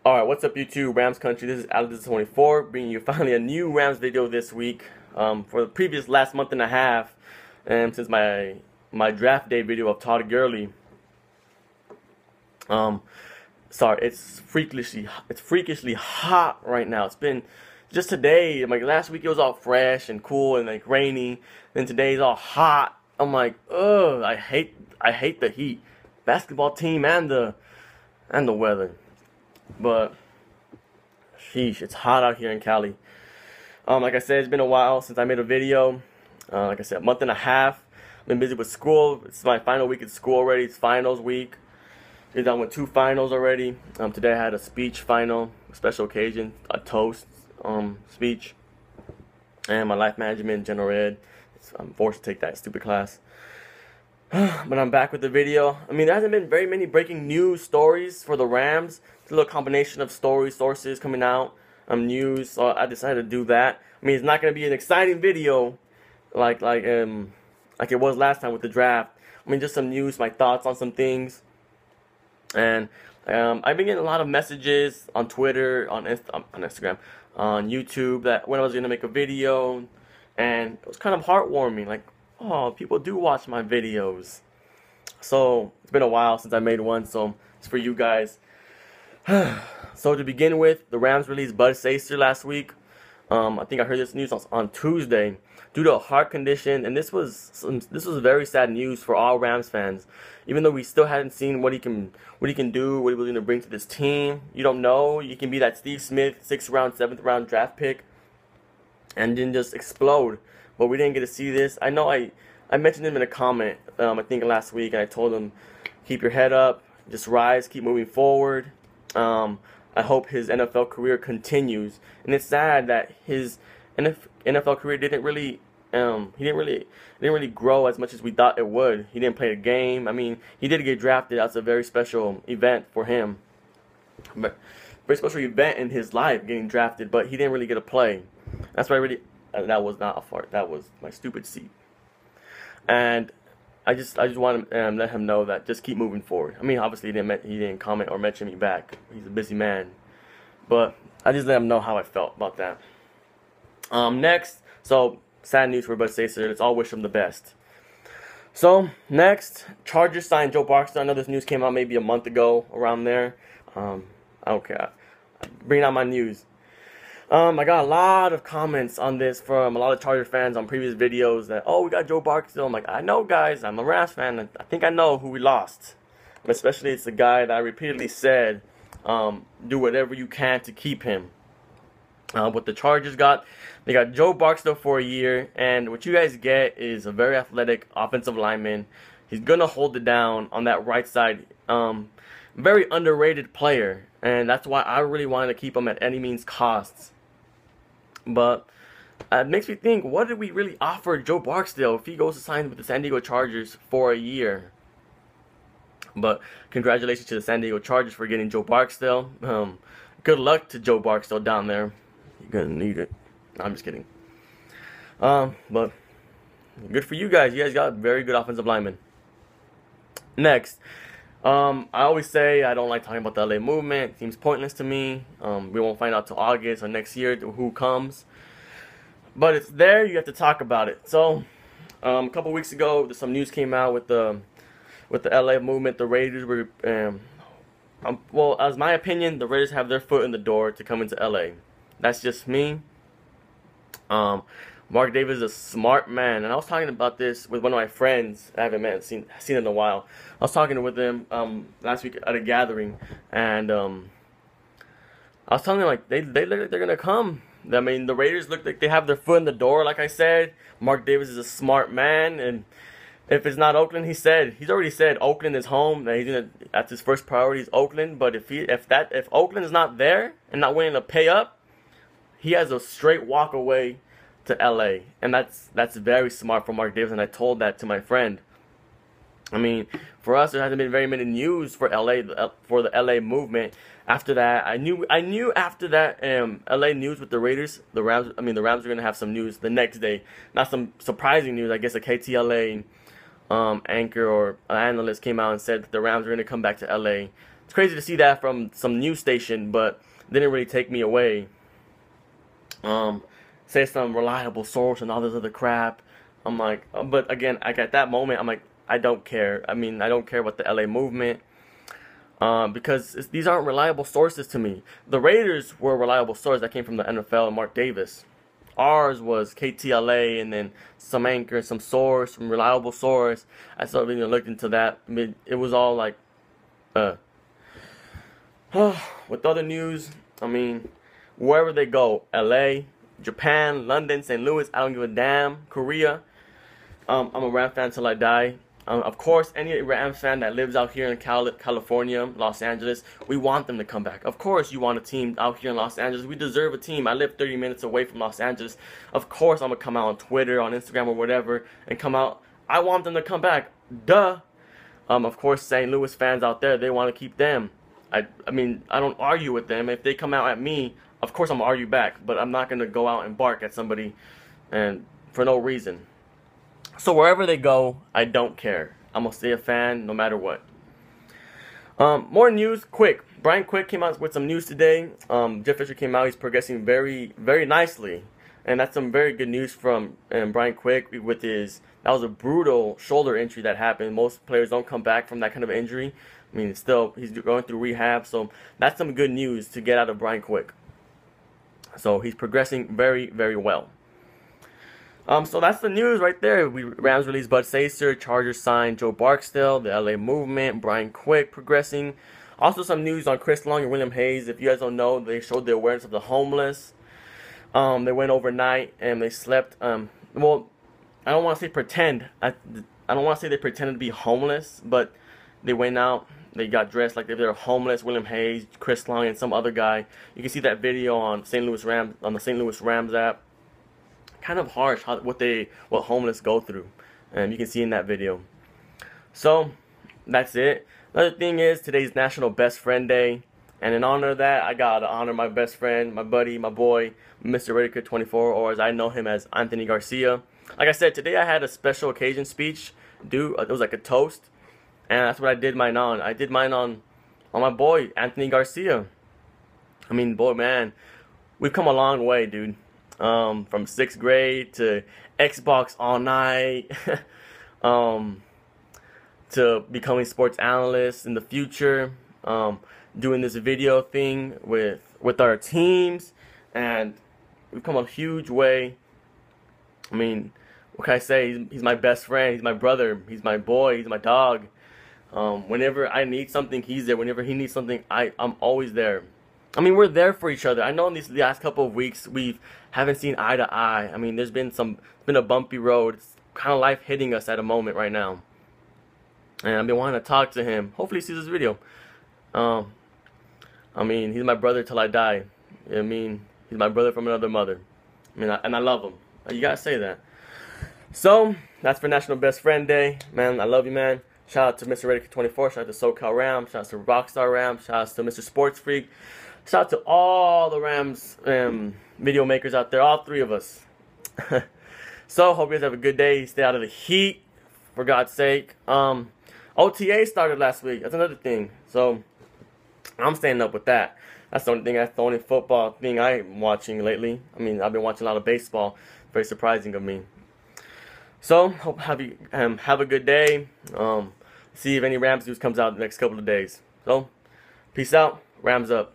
Alright, what's up YouTube, Rams Country? This is Alex24, bringing you finally a new Rams video this week. For the previous last month and a half, and since my draft day video of Todd Gurley, sorry, it's freakishly hot right now. It's been just today, like last week it was all fresh and cool and like rainy, then today's all hot. I'm like, ugh, I hate the heat, basketball team and the weather. But sheesh, it's hot out here in Cali. Like I said, it's been a while since I made a video. Like I said, a month and a half. I've been busy with school. It's my final week at school already. It's finals week. We're done with 2 finals already. Today I had a speech final, a special occasion, a toast speech, and my life management, general ed. I'm forced to take that stupid class. But I'm back with the video. I mean, there hasn't been very many breaking news stories for the Rams. It's a little combination of sources coming out, news. So I decided to do that. I mean, it's not going to be an exciting video like it was last time with the draft. I mean, just some news, my thoughts on some things. And I've been getting a lot of messages on Twitter, on Instagram, on YouTube, that when I was going to make a video, and it was kind of heartwarming. Like, oh, people do watch my videos. So it's been a while since I made one, so it's for you guys. So to begin with, the Rams released Bud Sasser last week. I think I heard this news on Tuesday due to a heart condition, and this was very sad news for all Rams fans. Even though we still hadn't seen what he can do, what he was going to bring to this team, you don't know. You can be that Steve Smith 6th round, 7th round draft pick, and then just explode. But we didn't get to see this. I know I mentioned him in a comment, I think last week, and I told him, keep your head up, just rise, keep moving forward. I hope his NFL career continues. And it's sad that his NFL career didn't really grow as much as we thought it would. He didn't play a game. I mean, he did get drafted. That's a very special event for him. But very special event in his life, getting drafted, but he didn't really get to play. That's why I really that was not a fart. That was my stupid seat. And I just want to let him know that just keep moving forward. I mean, obviously he didn't comment or mention me back. He's a busy man, but I just let him know how I felt about that. Next, so sad news for Bud Sasser. Let's all wish him the best. So next, Chargers signed Joe Barksdale. I know this news came out maybe a month ago, around there. I don't care. Bring out my news. I got a lot of comments on this from a lot of Chargers fans on previous videos that, oh, we got Joe Barksdale. I'm like, I know, guys. I'm a Rams fan. And I think I know who we lost. But especially it's the guy that I repeatedly said, do whatever you can to keep him. What the Chargers got, they got Joe Barksdale for a year. And what you guys get is a very athletic offensive lineman. He's going to hold it down on that right side. Very underrated player. And that's why I really wanted to keep him at any means costs. But it makes me think, what did we really offer Joe Barksdale if he goes to sign with the San Diego Chargers for a year? But congratulations to the San Diego Chargers for getting Joe Barksdale. Good luck to Joe Barksdale down there. You're going to need it. No, I'm just kidding. But good for you guys. You guys got very good offensive linemen. Next. I always say I don't like talking about the LA movement. It seems pointless to me. We won't find out till August or next year who comes. But it's there. You have to talk about it. So, a couple weeks ago, some news came out with the LA movement. The Raiders were, well, as my opinion, the Raiders have their foot in the door to come into LA. That's just me. Mark Davis is a smart man, and I was talking about this with one of my friends I haven't seen in a while. I was talking with him last week at a gathering, and I was telling him, like, they're gonna come. I mean, the Raiders look like they have their foot in the door. Like I said, Mark Davis is a smart man, and if it's not Oakland, he's already said Oakland is home. That that's his first priority is Oakland. But if Oakland is not there and not willing to pay up, he has a straight walk away to LA, and that's very smart for Mark Davis, and I told that to my friend. I mean, for us, there hasn't been very many news for LA for the LA movement. After that, I knew after that LA news with the Raiders, the Rams were gonna have some news the next day. Not some surprising news. I guess a KTLA anchor or analyst came out and said that the Rams were gonna come back to LA It's crazy to see that from some news station, but didn't really take me away. Say some reliable source and all this other crap. I'm like, but again, like at that moment, I'm like, I don't care. I mean, I don't care about the LA movement. Because these aren't reliable sources to me. The Raiders were a reliable source that came from the NFL and Mark Davis. Ours was KTLA and then some anchor, some source, some reliable source. I started really looked into that. I mean, it was all like, with other news, I mean, wherever they go, LA, Japan, London, St. Louis, I don't give a damn, Korea, I'm a Rams fan till I die. Of course, any Rams fan that lives out here in California, Los Angeles, we want them to come back. Of course, you want a team out here in Los Angeles. We deserve a team. I live 30 minutes away from Los Angeles. Of course, I'm going to come out on Twitter, on Instagram, or whatever, and come out. I want them to come back. Duh. Of course, St. Louis fans out there, they want to keep them. I mean, I don't argue with them. If they come out at me, of course I'm going to argue back. But I'm not going to go out and bark at somebody and for no reason. So wherever they go, I don't care. I'm going to stay a fan no matter what. More news, quick. Brian Quick came out with some news today. Jeff Fisher came out. He's progressing very, very nicely. And that's some very good news from Brian Quick with his... That was a brutal shoulder injury that happened. Most players don't come back from that kind of injury. I mean, still, he's going through rehab. So that's some good news to get out of Brian Quick. So he's progressing very, very well. So that's the news right there. Rams released Bud Sasser, Chargers signed Joe Barksdale, the LA movement, Brian Quick progressing. Also some news on Chris Long and William Hayes. If you guys don't know, they showed the awareness of the homeless. They went overnight and they slept. Well, I don't want to say pretend. I don't want to say they pretended to be homeless, but they went out. They got dressed like they were homeless. William Hayes, Chris Long, and some other guy. You can see that video on the St. Louis Rams app. Kind of harsh what homeless go through, and you can see in that video. So that's it. Another thing is today's National Best Friend Day, and in honor of that, I gotta honor my best friend, my buddy, my boy, Mr. Radica 24, or as I know him as Anthony Garcia. Like I said, today I had a special occasion speech. It was like a toast, and that's what I did mine on. I did mine on my boy Anthony Garcia. I mean, boy, man, we've come a long way, dude. From 6th grade to Xbox all night, to becoming sports analysts in the future, doing this video thing with our teams, and we've come a huge way. I mean, what can I say? He's my best friend. He's my brother. He's my boy. He's my dog. Whenever I need something, he's there. Whenever he needs something, I'm always there. I mean, we're there for each other. I know in these last couple of weeks we haven't seen eye to eye. I mean, there's been a bumpy road. It's kind of life hitting us at a moment right now. And I've been wanting to talk to him. Hopefully he sees this video. I mean, he's my brother till I die. I mean, he's my brother from another mother. I mean, and I love him. You gotta say that. So, that's for National Best Friend Day. Man, I love you, man. Shout out to Mr. Radica 24. Shout out to SoCal Rams. Shout out to Rockstar Rams. Shout out to Mr. Sports Freak. Shout out to all the Rams video makers out there, all three of us. So, hope you guys have a good day. Stay out of the heat, for God's sake. OTA started last week. That's another thing. So, I'm staying up with that. That's the only thing. That's the only football thing I'm watching lately. I mean, I've been watching a lot of baseball. Very surprising of me. So, hope have a good day. See if any Rams news comes out in the next couple of days. So, peace out. Rams up.